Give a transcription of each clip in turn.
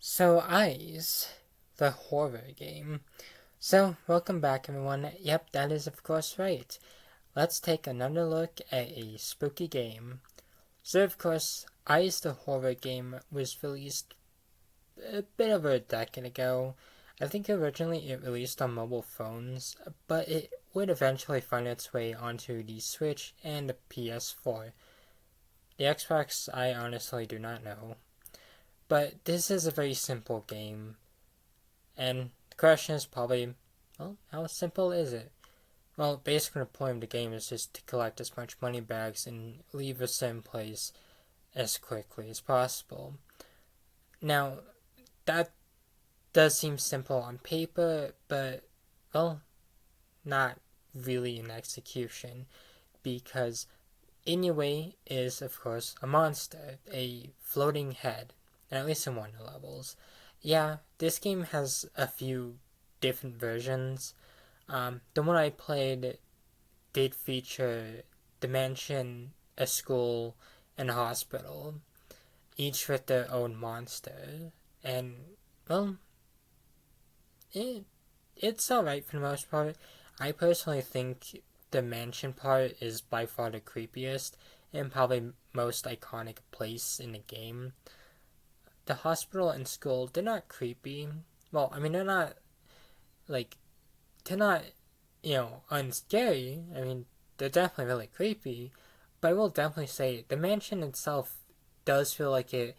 So, Eyes, the horror game. So, welcome back, everyone. Yep, that is of course right. Let's take another look at a spooky game. So, of course, Eyes, the horror game was released a bit over a decade ago. I think originally it released on mobile phones, but it would eventually find its way onto the Switch and the PS4. The Xbox, I honestly do not know. But this is a very simple game. And the question is probably, well, how simple is it? Well, basically the point of the game is just to collect as much money bags and leave a certain place as quickly as possible. Now, that does seem simple on paper, but, well, not really in execution, because Inoue is, of course, a monster, a floating head, at least in one of the levels. Yeah, this game has a few different versions. The one I played did feature the mansion, a school, and a hospital, each with their own monster. And, well, it, it's alright for the most part. I personally think the mansion part is by far the creepiest and probably most iconic place in the game. The hospital and school, they're not creepy. Well, I mean, they're not, like, they're not, unscary. I mean, they're definitely really creepy. But I will definitely say the mansion itself does feel like it,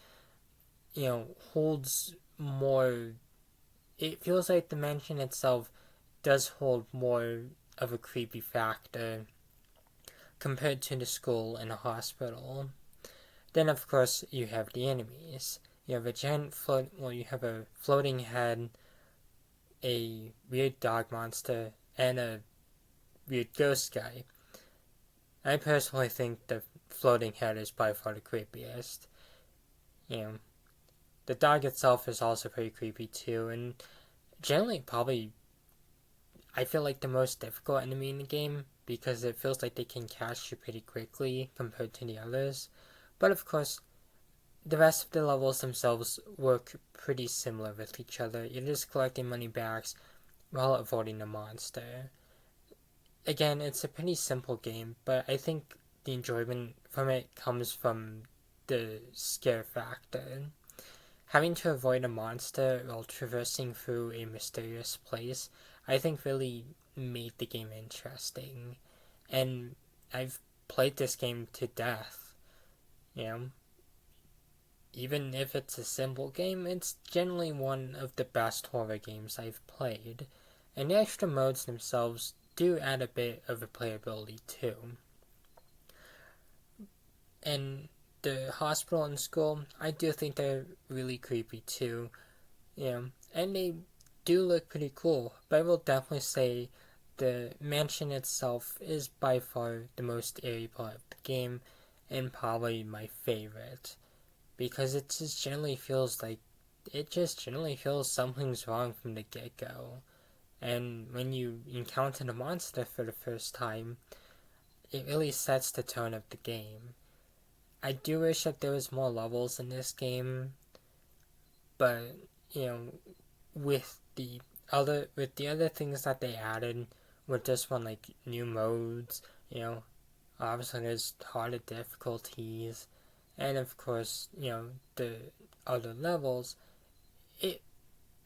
holds more. It feels like the mansion itself does hold more of a creepy factor compared to the school and the hospital. Then, of course, you have the enemies. You have a giant float. Well, you have a floating head, a weird dog monster, and a weird ghost guy. I personally think the floating head is by far the creepiest. You know, the dog itself is also pretty creepy too, and generally probably I feel like the most difficult enemy in the game because it feels like they can catch you pretty quickly compared to the others. But of course, the rest of the levels themselves work pretty similar with each other. You're just collecting money backs while avoiding the monster. Again, it's a pretty simple game, but I think the enjoyment from it comes from the scare factor. Having to avoid a monster while traversing through a mysterious place, I think really made the game interesting. And I've played this game to death. You know, even if it's a simple game, it's generally one of the best horror games I've played. And the extra modes themselves do add a bit of replayability too. And the hospital and school, I do think they're really creepy too. And they do look pretty cool, but I will definitely say the mansion itself is by far the most eerie part of the game and probably my favorite because it just generally feels something's wrong from the get-go. And when you encounter the monster for the first time, it really sets the tone of the game. I do wish that there was more levels in this game, but you know, with the other things that they added with this one, like new modes, obviously there's harder difficulties, and of course, the other levels, it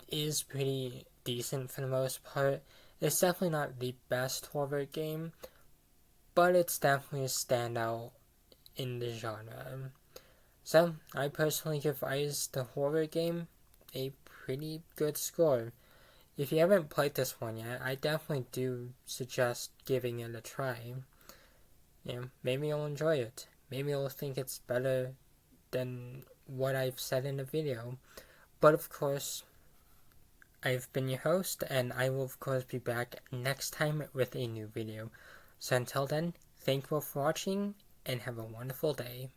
is pretty decent for the most part. It's definitely not the best horror game, but it's definitely a standout in the genre. So, I personally give Eyes the horror game a pretty good score. If you haven't played this one yet, I definitely do suggest giving it a try. Maybe you'll enjoy it. Maybe you'll think it's better than what I've said in the video. But of course, I've been your host, and I will of course be back next time with a new video. So until then, thank you all for watching, and have a wonderful day.